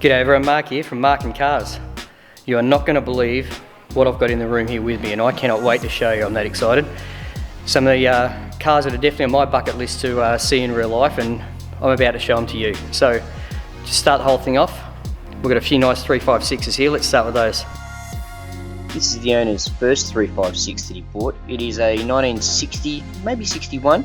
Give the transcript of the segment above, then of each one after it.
G'day everyone, Marc here from Marc and Cars. You are not going to believe what I've got in the room here with me, and I cannot wait to show you. I'm that excited. Some of the cars that are definitely on my bucket list to see in real life, and I'm about to show them to you. So, to start the whole thing off, we've got a few nice 356s here. Let's start with those. This is the owner's first 356 that he bought. It is a 1960, maybe 61,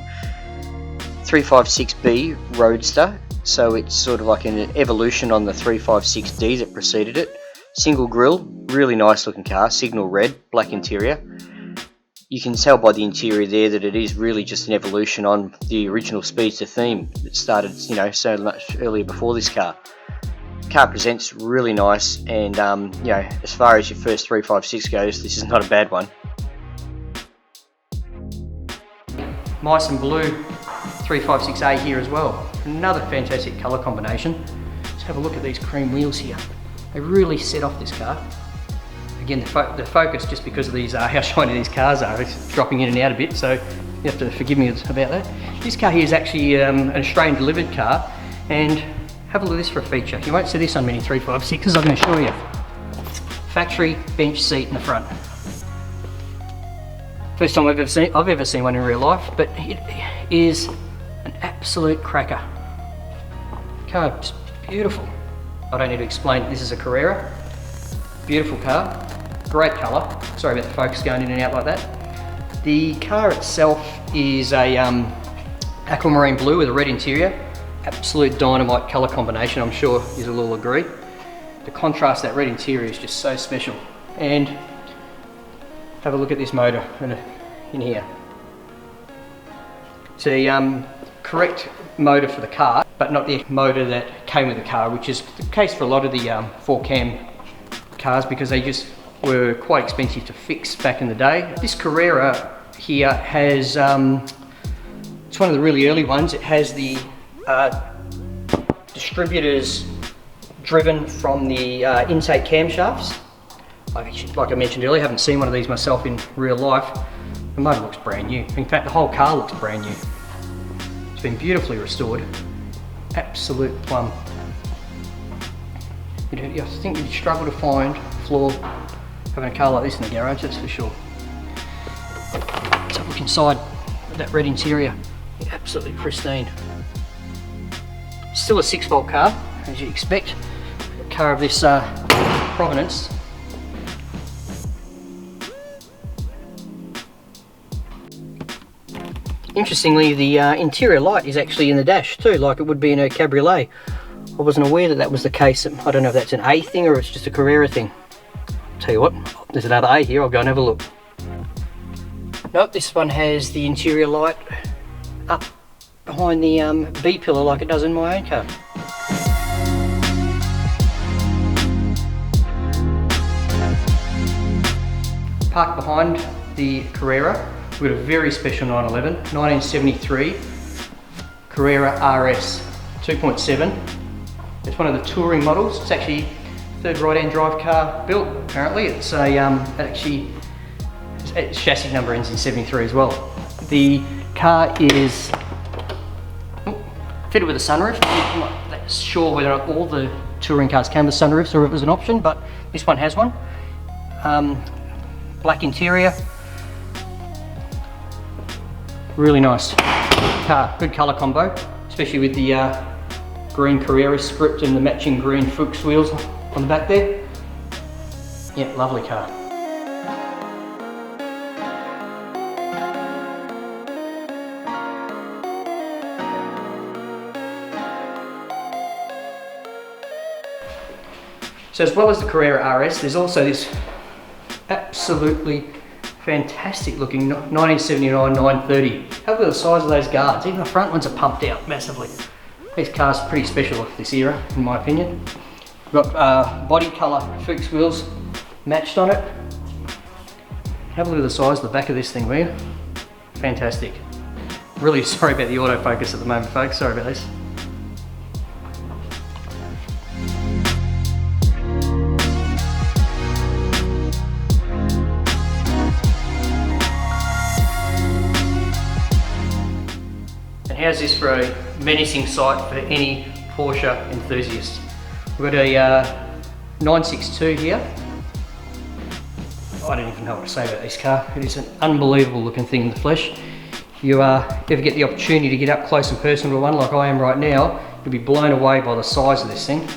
356B Roadster. So it's sort of like an evolution on the 356D that preceded it. Single grille, really nice looking car, signal red, black interior. You can tell by the interior there that it is really just an evolution on the original Speedster theme that started, so much earlier before this car. Car presents really nice, and as far as your first 356 goes, this is not a bad one. Mice and blue 356A here as well. Another fantastic colour combination. Let's have a look at these cream wheels here. They really set off this car. Again, the focus, just because of these how shiny these cars are, is dropping in and out a bit, so you have to forgive me about that. This car here is actually an Australian delivered car, and have a look at this for a feature. You won't see this on many 356s, I'm going to show you. Factory bench seat in the front. First time I've ever seen one in real life, but it is an absolute cracker. Car is beautiful. I don't need to explain, this is a Carrera. Beautiful car, great colour. Sorry about the focus going in and out like that. The car itself is a aquamarine blue with a red interior. Absolute dynamite colour combination, I'm sure you'll all agree. The contrast, that red interior is just so special. And have a look at this motor in here. It's a correct motor for the car, but not the motor that came with the car, which is the case for a lot of the 4-cam cars, because they just were quite expensive to fix back in the day. This Carrera here has, it's one of the really early ones. It has the distributors driven from the intake camshafts. Like I mentioned earlier, I haven't seen one of these myself in real life. The motor looks brand new. In fact, the whole car looks brand new. It's been beautifully restored. Absolute plum. I think you'd struggle to find a flaw having a car like this in the garage, that's for sure. Let's have a look inside with that red interior. Absolutely pristine. Still a 6-volt car, as you'd expect. A car of this provenance. Interestingly, the interior light is actually in the dash too, like it would be in a cabriolet. I wasn't aware that was the case. I don't know if that's an A thing or it's just a Carrera thing. Tell you what, there's another A here, I'll go and have a look. Nope, this one has the interior light up behind the B pillar like it does in my own car. Parked behind the Carrera, we've got a very special 911, 1973 Carrera RS 2.7. It's one of the touring models. It's actually third right-hand drive car built, apparently. It's its chassis number ends in 73 as well. The car is fitted with a sunroof. I'm not that sure whether or not all the touring cars came with sunroofs or if it was an option, but this one has one. Black interior. Really nice car, good colour combo, especially with the green Carrera script and the matching green Fuchs wheels on the back there. Yeah, lovely car. So as well as the Carrera RS, there's also this absolutely fantastic looking 1979 930. Have a look at the size of those guards. Even the front ones are pumped out massively. These cars are pretty special of this era, in my opinion. We've got body colour Fuchs wheels matched on it. Have a look at the size of the back of this thing, will you? Fantastic. Really sorry about the autofocus at the moment, folks. Sorry about this. How's this for a menacing sight for any Porsche enthusiast? We've got a 962 here. I don't even know what to say about this car. It is an unbelievable looking thing in the flesh. If you ever get the opportunity to get up close and personal to one like I am right now, you'll be blown away by the size of this thing.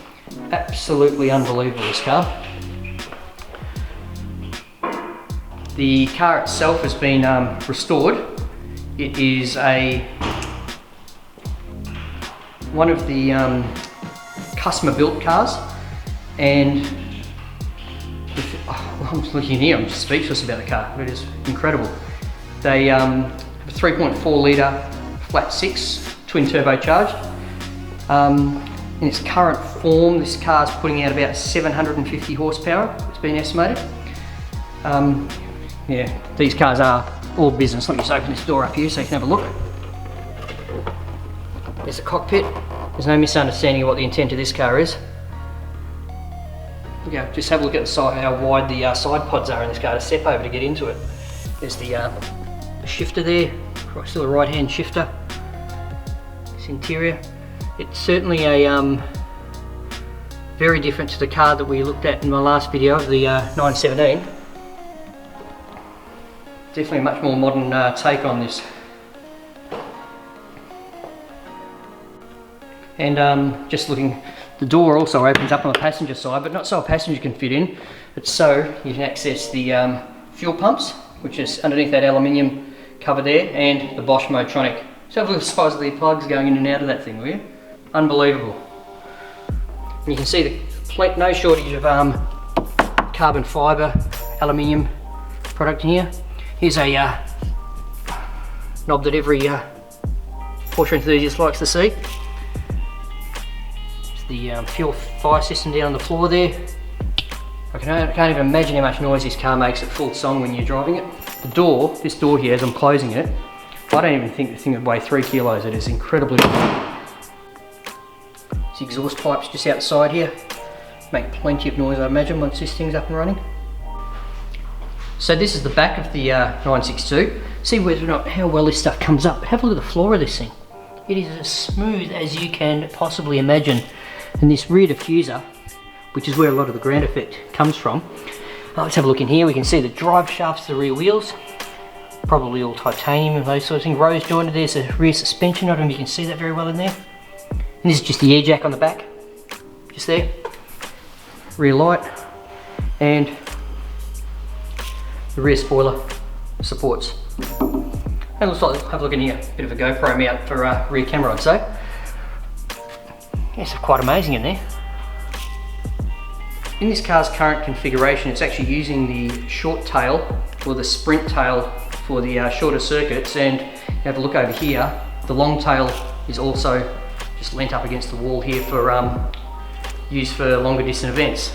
Absolutely unbelievable, this car. The car itself has been restored. It is one of the customer built cars, and I'm looking here, I'm just speechless about the car. It is incredible. They have a 3.4 litre flat 6 twin turbocharged. In its current form, this car is putting out about 750 horsepower, it's been estimated. Yeah, these cars are all business. Let me just open this door up here so you can have a look. There's the cockpit. There's no misunderstanding of what the intent of this car is. Yeah, just have a look at the side, how wide the side pods are in this car to step over to get into it. There's the shifter there, still a right-hand shifter. This interior. It's certainly a very different to the car that we looked at in my last video of the 917. Definitely a much more modern take on this. And just looking, the door also opens up on the passenger side, but not so a passenger can fit in, but so you can access the fuel pumps, which is underneath that aluminium cover there, and the Bosch Motronic. So have a look at the size of the plugs going in and out of that thing, will you? Unbelievable. And you can see the no shortage of carbon fibre, aluminium product in here. Here's a knob that every Porsche enthusiast likes to see. It's the fuel fire system down on the floor there. I can't even imagine how much noise this car makes at full song when you're driving it. The door, this door here, as I'm closing it, I don't even think the thing would weigh 3 kilos. It is incredibly light. The exhaust pipes just outside here make plenty of noise, I imagine, once this thing's up and running. So this is the back of the 962. See whether or not how well this stuff comes up. Have a look at the floor of this thing. It is as smooth as you can possibly imagine. And this rear diffuser, which is where a lot of the ground effect comes from. Let's have a look in here. We can see the drive shafts, the rear wheels, probably all titanium and those sort of things. Rose jointed. There's a rear suspension. I don't know if you can see that very well in there. And this is just the air jack on the back, just there. Rear light, and the rear spoiler supports. And looks like, have a look in here, bit of a GoPro mount for rear camera, I'd say. Yes, quite amazing in there. In this car's current configuration, it's actually using the short tail or the sprint tail for the shorter circuits, and have a look over here, the long tail is also just leant up against the wall here for use for longer distance events.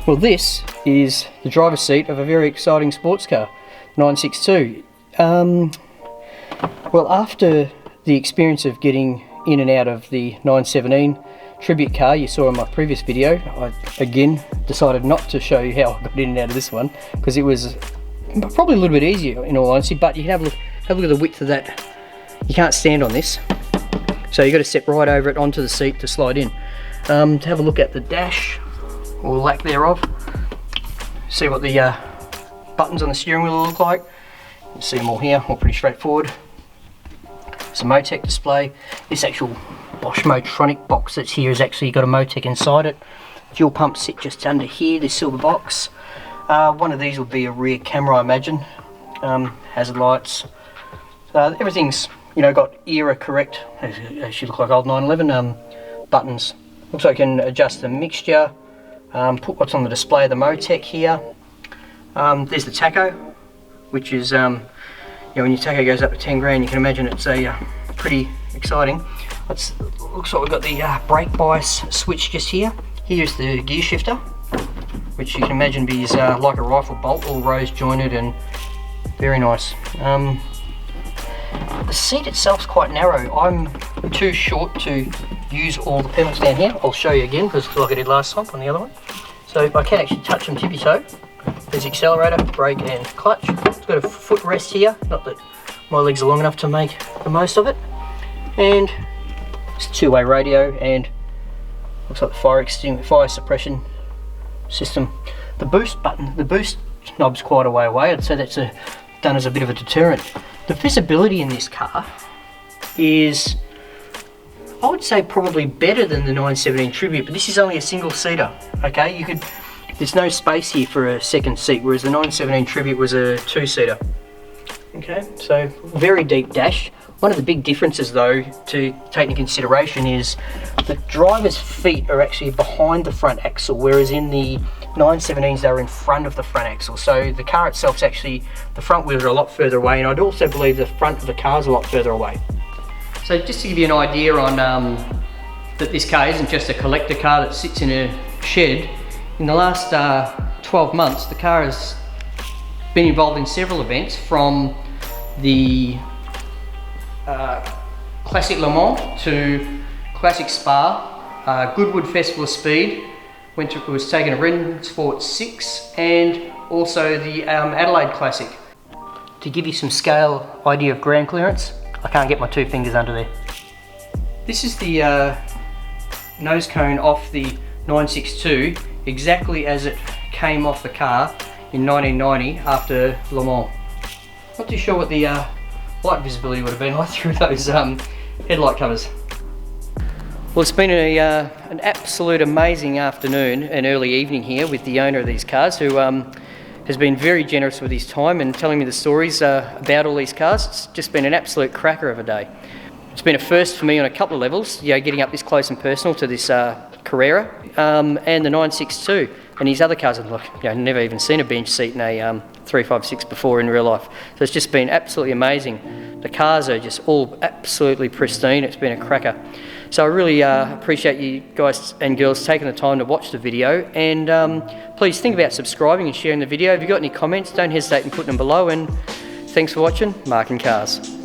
Well, this is the driver's seat of a very exciting sports car, 962. Well, after the experience of getting in and out of the 917 tribute car you saw in my previous video, I again decided not to show you how I got in and out of this one, because it was probably a little bit easier in all honesty, but you can have a look at the width of that. You can't stand on this, so you've got to step right over it onto the seat to slide in. To have a look at the dash, or lack thereof, see what the buttons on the steering wheel look like. You can see them all here, all pretty straightforward. It's a Motec display. This actual Bosch Motronic box that's here has actually got a Motec inside it. Fuel pumps sit just under here, this silver box. One of these will be a rear camera, I imagine. Hazard lights. Everything's, you know, got era correct, as you look like old 911 buttons. Looks like you can adjust the mixture, put what's on the display of the Motec here. There's the tacho, which is, you know, when your tacho goes up to 10 grand, you can imagine it's a pretty exciting. Looks like we've got the brake bias switch just here. Here's the gear shifter, which you can imagine is like a rifle bolt, all rose jointed and very nice. The seat itself's quite narrow. I'm too short to use all the pedals down here. I'll show you again, because like I did last time on the other one. So I can actually touch them tippy toe. There's the accelerator, brake and clutch. It's got a foot rest here, not that my legs are long enough to make the most of it. And it's a two-way radio and Looks like the fire suppression system. The boost button, the boost knob's quite a way away. I'd say that's done as a bit of a deterrent. The visibility in this car is, I would say, probably better than the 917 Tribute, but this is only a single seater. Okay, there's no space here for a second seat, whereas the 917 Tribute was a two-seater. Okay, so very deep dash. One of the big differences though to take into consideration is the driver's feet are actually behind the front axle, whereas in the 917s they're in front of the front axle. So the car itself's actually, the front wheels are a lot further away, and I'd also believe the front of the car's a lot further away. So just to give you an idea on that this car isn't just a collector car that sits in a shed, in the last 12 months the car has been involved in several events, from the Classic Le Mans to Classic Spa, Goodwood Festival of Speed, was taken a Rennsport 6, and also the Adelaide Classic. To give you some scale idea of ground clearance, I can't get my two fingers under there. This is the nose cone off the 962, exactly as it came off the car in 1990 after Le Mans. Not too sure what the light visibility would have been like through those headlight covers. Well, it's been an absolute amazing afternoon and early evening here with the owner of these cars, who has been very generous with his time and telling me the stories about all these cars. It's just been an absolute cracker of a day. It's been a first for me on a couple of levels, getting up this close and personal to this Carrera and the 962, and his other cars. I've never even seen a bench seat in a 356 before in real life. So it's just been absolutely amazing. The cars are just all absolutely pristine. It's been a cracker. So I really appreciate you guys and girls taking the time to watch the video, and please think about subscribing and sharing the video. If you've got any comments, don't hesitate in putting them below, and thanks for watching Marc and Cars.